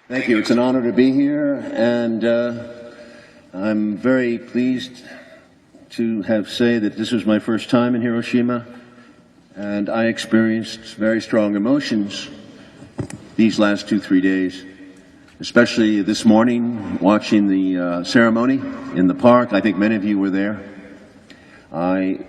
Thank you. It's an honor to be here, and I'm very pleased to say that this was my first time in Hiroshima, and I experienced very strong emotions these last 2-3 days, especially this morning watching the ceremony in the park. I think many of you were there. I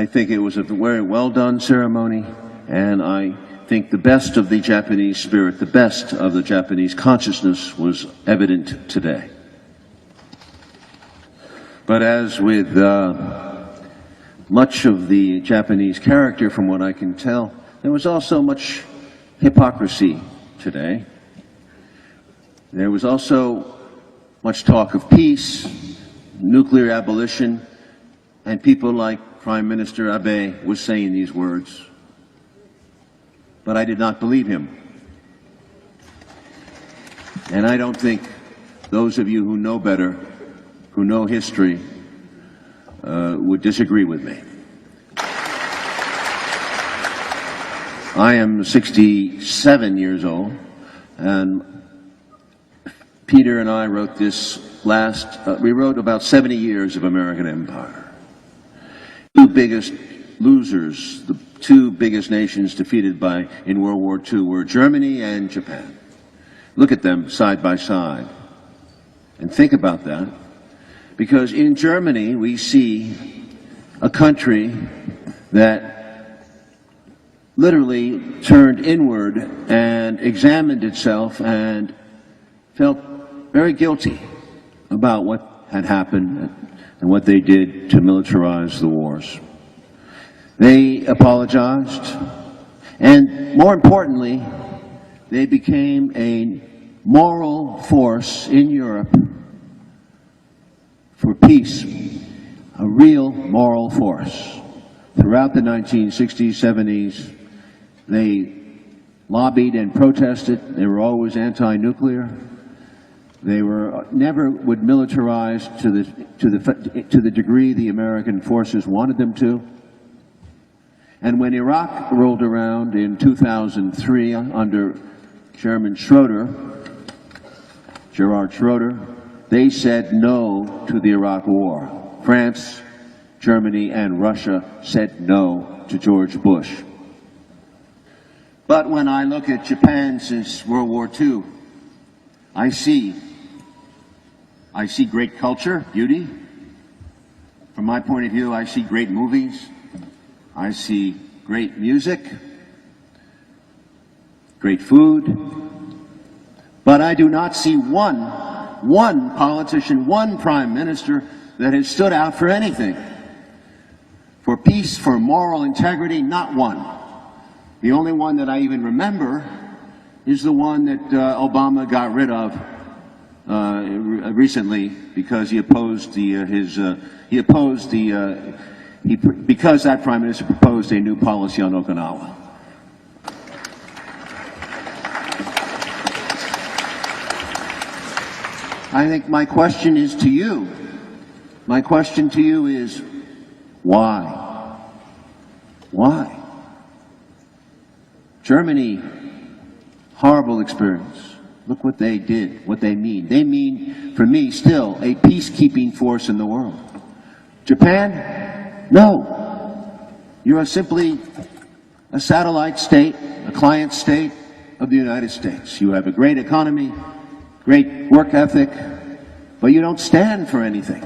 think it was a very well done ceremony, and I think the best of the Japanese spirit, the best of the Japanese consciousness was evident today. But as with much of the Japanese character, from what I can tell, there was also much hypocrisy today. There was also much talk of peace, nuclear abolition, and people like Prime Minister Abe was saying these words. But I did not believe him. And I don't think those of you who know better, who know history, would disagree with me. I am 67 years old, and Peter and I wrote this we wrote about 70 years of American empire. Two biggest losers, the two biggest nations defeated in World War II were Germany and Japan. Look at them side by side and think about that, because in Germany we see a country that literally turned inward and examined itself and felt very guilty about what had happened and what they did to militarize the wars. They apologized, and more importantly, they became a moral force in Europe for peace, a real moral force. Throughout the 1960s, 70s, they lobbied and protested. They were always anti-nuclear. They never would militarize to the degree the American forces wanted them to. And when Iraq rolled around in 2003 under Gerard Schroeder, they said no to the Iraq War. France, Germany, and Russia said no to George Bush. But when I look at Japan since World War II, I see great culture, beauty. From my point of view, I see great movies. I see great music, great food, but I do not see one politician, one prime minister that has stood out for anything. For peace, for moral integrity, not one. The only one that I even remember is the one that Obama got rid of recently because because that prime minister proposed a new policy on Okinawa. I think my question is to you. My question to you is, why? Why? Germany, horrible experience. Look what they did, what they mean. They mean, for me, still a peacekeeping force in the world. Japan? No. You are simply a satellite state, a client state of the United States. You have a great economy, great work ethic, but you don't stand for anything.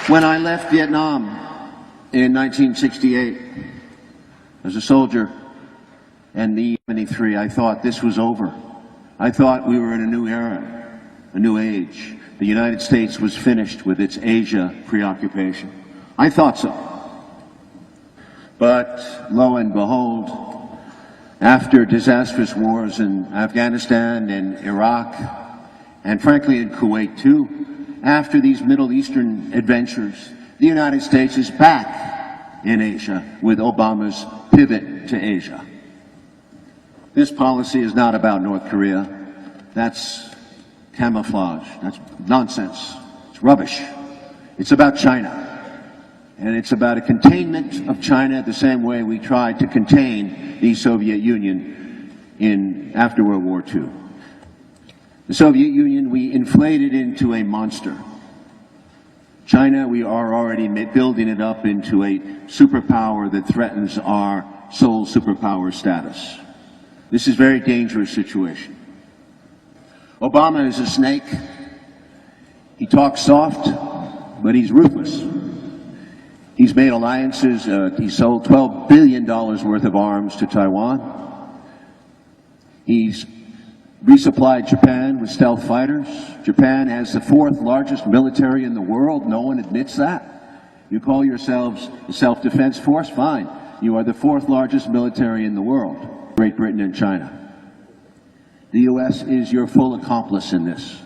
When I left Vietnam in 1968 as a soldier and the 73, I thought this was over. I thought we were in a new era, a new age. The United States was finished with its Asia preoccupation. I thought so. But lo and behold, after disastrous wars in Afghanistan and Iraq, and frankly in Kuwait too, after these Middle Eastern adventures, the United States is back in Asia with Obama's pivot to Asia. This policy is not about North Korea. That's camouflage. That's nonsense. It's rubbish. It's about China. And it's about a containment of China the same way we tried to contain the Soviet Union after World War II. The Soviet Union, we inflated into a monster. China, we are already building it up into a superpower that threatens our sole superpower status. This is a very dangerous situation. Obama is a snake. He talks soft, but he's ruthless. He's made alliances. He sold $12 billion worth of arms to Taiwan. He's resupplied Japan with stealth fighters. Japan has the 4th largest military in the world. No one admits that. You call yourselves a self-defense force? Fine. You are the 4th largest military in the world. Great Britain and China. The U.S. is your full accomplice in this.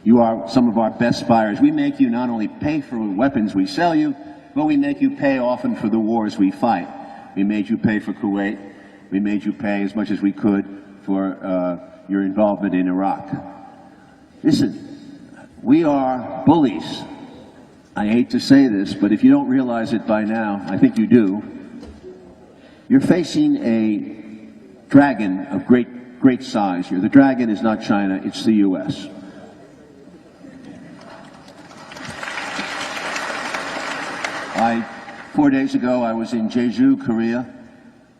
You are some of our best buyers. We make you not only pay for weapons we sell you, but we make you pay often for the wars we fight. We made you pay for Kuwait. We made you pay as much as we could for your involvement in Iraq. Listen, we are bullies. I hate to say this, but if you don't realize it by now, I think you do. You're facing a dragon of great size here. The dragon is not China, it's the U.S. 4 days ago, I was in Jeju, Korea.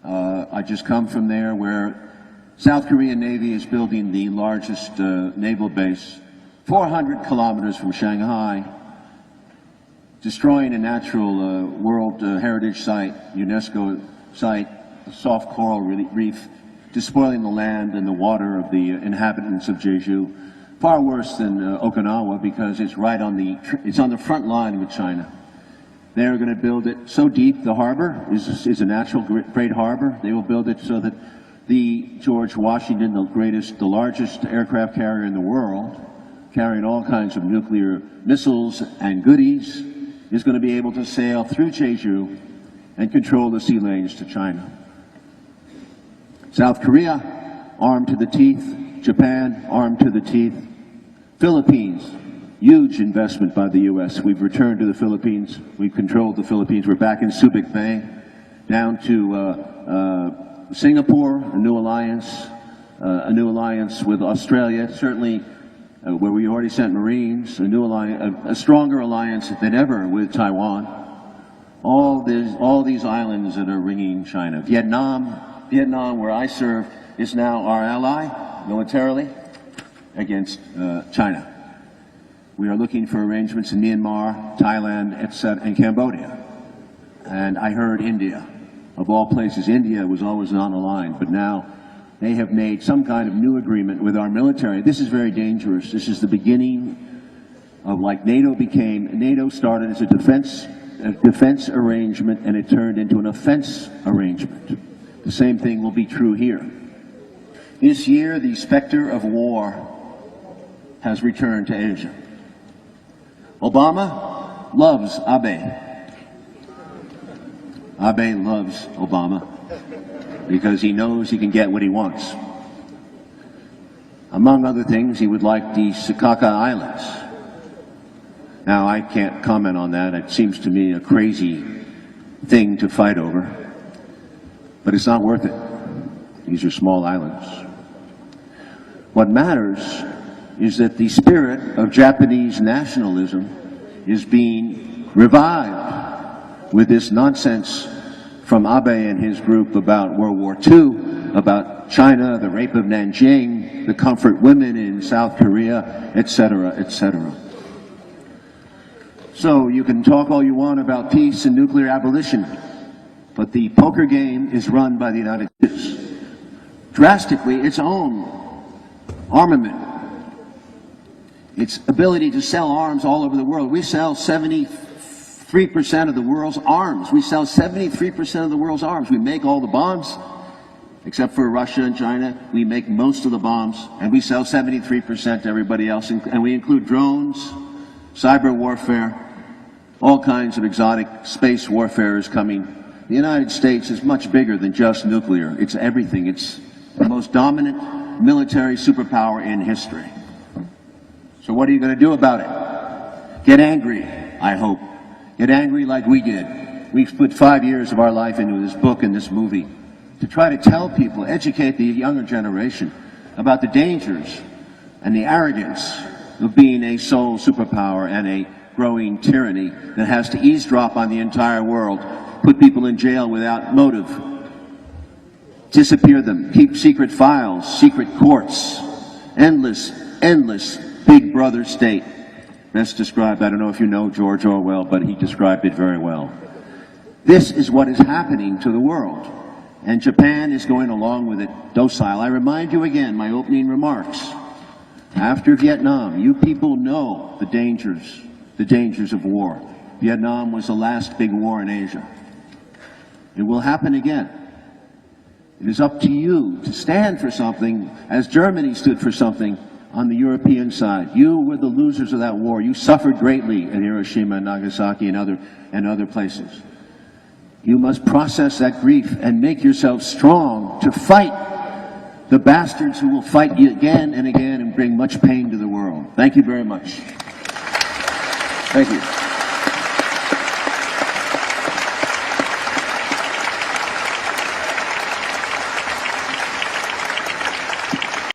I just come from there where South Korean Navy is building the largest naval base, 400 kilometers from Shanghai, destroying a natural World Heritage Site, UNESCO site, a soft coral reef, despoiling the land and the water of the inhabitants of Jeju. Far worse than Okinawa because it's right on the front line with China. They're going to build it so deep. The harbor is a natural great harbor. They will build it so that the George Washington, the largest aircraft carrier in the world, carrying all kinds of nuclear missiles and goodies, is going to be able to sail through Jeju and control the sea lanes to China. South Korea, armed to the teeth. Japan, armed to the teeth. Philippines, huge investment by the U.S. We've returned to the Philippines. We've controlled the Philippines. We're back in Subic Bay, down to Singapore, a new alliance with Australia, certainly where we already sent Marines, a stronger alliance than ever with Taiwan. All these islands that are ringing China. Vietnam, where I serve, is now our ally militarily against China. We are looking for arrangements in Myanmar, Thailand, etc., and Cambodia. And I heard India. Of all places, India was always non-aligned, but now they have made some kind of new agreement with our military. This is very dangerous. This is the beginning of like NATO started as a defense arrangement, and it turned into an offense arrangement. The same thing will be true here. This year, the specter of war has returned to Asia. Obama loves Abe. Abe loves Obama because he knows he can get what he wants. Among other things, he would like the Sakaka Islands. Now, I can't comment on that. It seems to me a crazy thing to fight over, but it's not worth it. These are small islands. What matters is that the spirit of Japanese nationalism is being revived with this nonsense from Abe and his group about World War II, about China, the rape of Nanjing, the comfort women in South Korea, etc., etc. So you can talk all you want about peace and nuclear abolition, but the poker game is run by the United States. Drastically, its own armament, its ability to sell arms all over the world. We sell 73% of the world's arms. We sell 73% of the world's arms. We make all the bombs, except for Russia and China. We make most of the bombs, and we sell 73% to everybody else. And we include drones, cyber warfare, all kinds of exotic space warfare is coming. The United States is much bigger than just nuclear. It's everything. It's the most dominant military superpower in history. So what are you going to do about it? Get angry, I hope. get angry like we did. We've put 5 years of our life into this book and this movie to try to tell people, educate the younger generation about the dangers and the arrogance of being a sole superpower and a growing tyranny that has to eavesdrop on the entire world, put people in jail without motive, disappear them, keep secret files, secret courts, endless big brother state. Best described, I don't know if you know George Orwell, but he described it very well. This is what is happening to the world, and Japan is going along with it docile. I remind you again, my opening remarks, after Vietnam, you people know the dangers of war. Vietnam was the last big war in Asia. It will happen again. It is up to you to stand for something, as Germany stood for something on the European side. You were the losers of that war. You suffered greatly in Hiroshima and Nagasaki and other places. You must process that grief and make yourself strong to fight the bastards who will fight you again and again and bring much pain to the world. Thank you very much. Thank you.